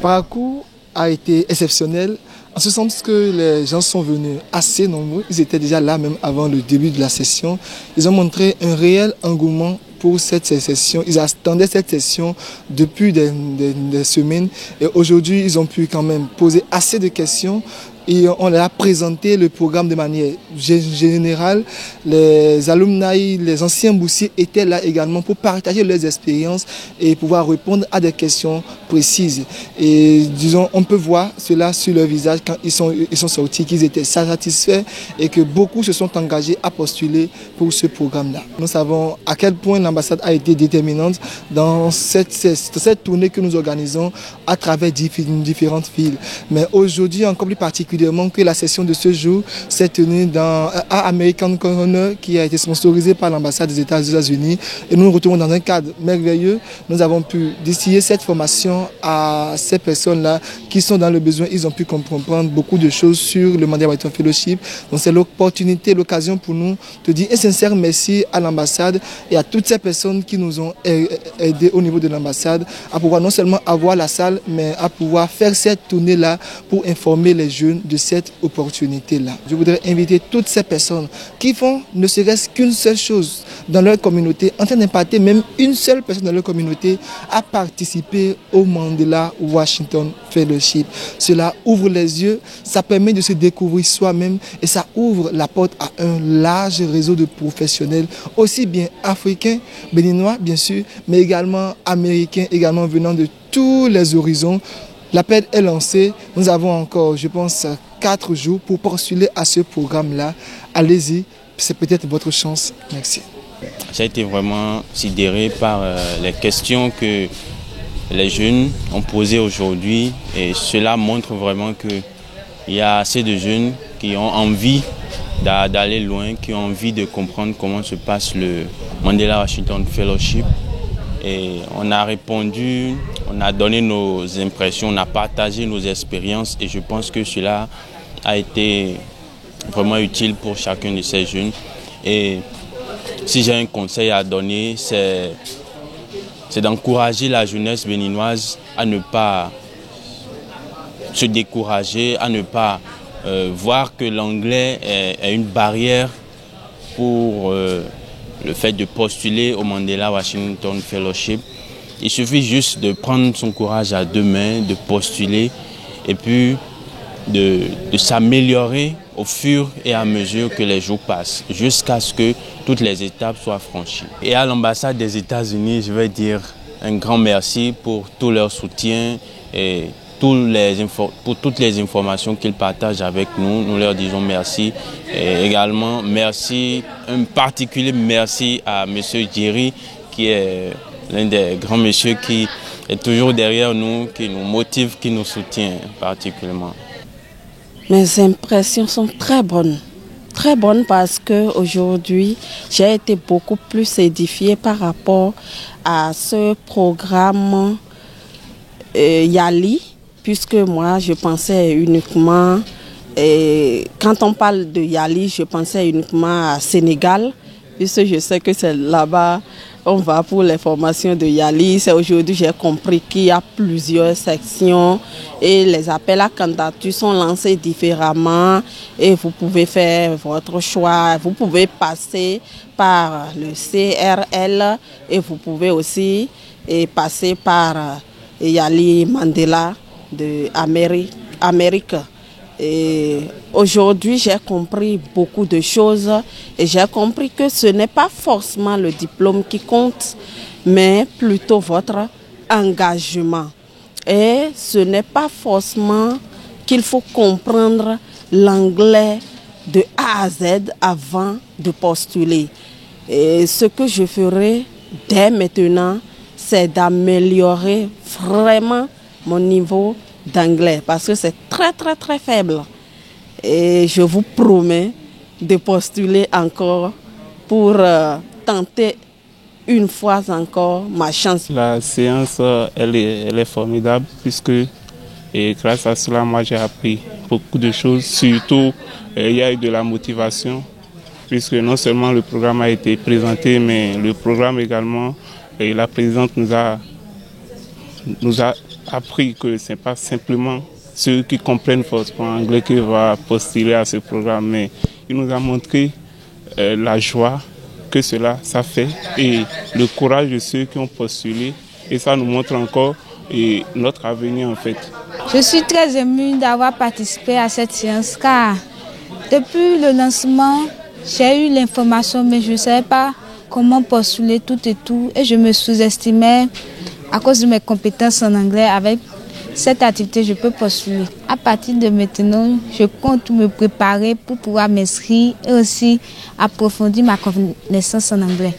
parcours a été exceptionnel, en ce sens que les gens sont venus assez nombreux. Ils étaient déjà là même avant le début de la session. Ils ont montré un réel engouement pour cette session. Ils attendaient cette session depuis des semaines et aujourd'hui ils ont pu quand même poser assez de questions. Et on leur a présenté le programme de manière générale. Les alumni, les anciens boursiers étaient là également pour partager leurs expériences et pouvoir répondre à des questions précises. Et disons, on peut voir cela sur leur visage quand ils sont sortis, qu'ils étaient satisfaits et que beaucoup se sont engagés à postuler pour ce programme-là. Nous savons à quel point l'ambassade a été déterminante dans cette tournée que nous organisons à travers différentes villes. Mais aujourd'hui, encore plus particulièrement, que la session de ce jour s'est tenue à American Corner qui a été sponsorisée par l'ambassade des États-Unis et nous nous retrouvons dans un cadre merveilleux. Nous avons pu distiller cette formation à ces personnes-là qui sont dans le besoin. Ils ont pu comprendre beaucoup de choses sur le Mandela Washington Fellowship. Donc c'est l'opportunité, l'occasion pour nous de dire un sincère merci à l'ambassade et à toutes ces personnes qui nous ont aidés au niveau de l'ambassade à pouvoir non seulement avoir la salle mais à pouvoir faire cette tournée-là pour informer les jeunes de cette opportunité-là. Je voudrais inviter toutes ces personnes qui font ne serait-ce qu'une seule chose dans leur communauté, en train d'impacter même une seule personne dans leur communauté, à participer au Mandela Washington Fellowship. Cela ouvre les yeux, ça permet de se découvrir soi-même et ça ouvre la porte à un large réseau de professionnels, aussi bien africains, béninois bien sûr, mais également américains, également venant de tous les horizons. L'appel est lancé. Nous avons encore, je pense, 4 jours pour postuler à ce programme-là. Allez-y, c'est peut-être votre chance. Merci. J'ai été vraiment sidéré par les questions que les jeunes ont posées aujourd'hui. Et cela montre vraiment qu'il y a assez de jeunes qui ont envie d'aller loin, qui ont envie de comprendre comment se passe le Mandela Washington Fellowship. Et on a répondu, on a donné nos impressions, on a partagé nos expériences et je pense que cela a été vraiment utile pour chacun de ces jeunes. Et si j'ai un conseil à donner, c'est d'encourager la jeunesse béninoise à ne pas se décourager, à ne pas voir que l'anglais est une barrière pour le fait de postuler au Mandela Washington Fellowship. Il suffit juste de prendre son courage à 2 mains, de postuler et puis de s'améliorer au fur et à mesure que les jours passent, jusqu'à ce que toutes les étapes soient franchies. Et à l'ambassade des États-Unis, je vais dire un grand merci pour tout leur soutien et pour toutes les informations qu'ils partagent avec nous. Nous leur disons merci. Et également, merci, un particulier merci à M. Jerry, qui est l'un des grands messieurs qui est toujours derrière nous, qui nous motive, qui nous soutient particulièrement. Mes impressions sont très bonnes parce qu'aujourd'hui, j'ai été beaucoup plus édifiée par rapport à ce programme Yali, puisque moi, je pensais uniquement, quand on parle de Yali, je pensais uniquement à Sénégal, puisque je sais que c'est là-bas, on va pour les formations de Yali. C'est aujourd'hui j'ai compris qu'il y a plusieurs sections et les appels à candidature sont lancés différemment et vous pouvez faire votre choix. Vous pouvez passer par le CRL et vous pouvez aussi passer par Yali Mandela de Amérique. Et aujourd'hui, j'ai compris beaucoup de choses et j'ai compris que ce n'est pas forcément le diplôme qui compte, mais plutôt votre engagement. Et ce n'est pas forcément qu'il faut comprendre l'anglais de A à Z avant de postuler. Et ce que je ferai dès maintenant, c'est d'améliorer vraiment mon niveau d'anglais parce que c'est très faible et je vous promets de postuler encore pour tenter une fois encore ma chance. La séance elle est formidable puisque grâce à cela moi j'ai appris beaucoup de choses, surtout il y a eu de la motivation puisque non seulement le programme a été présenté mais le programme également et la présidente nous a appris que ce n'est pas simplement ceux qui comprennent forcément anglais qui vont postuler à ce programme, mais il nous a montré la joie que ça fait et le courage de ceux qui ont postulé. Et ça nous montre encore notre avenir en fait. Je suis très émue d'avoir participé à cette séance car depuis le lancement, j'ai eu l'information mais je ne savais pas comment postuler tout et je me sous-estimais à cause de mes compétences en anglais. Avec cette activité, je peux postuler. À partir de maintenant, je compte me préparer pour pouvoir m'inscrire et aussi approfondir ma connaissance en anglais.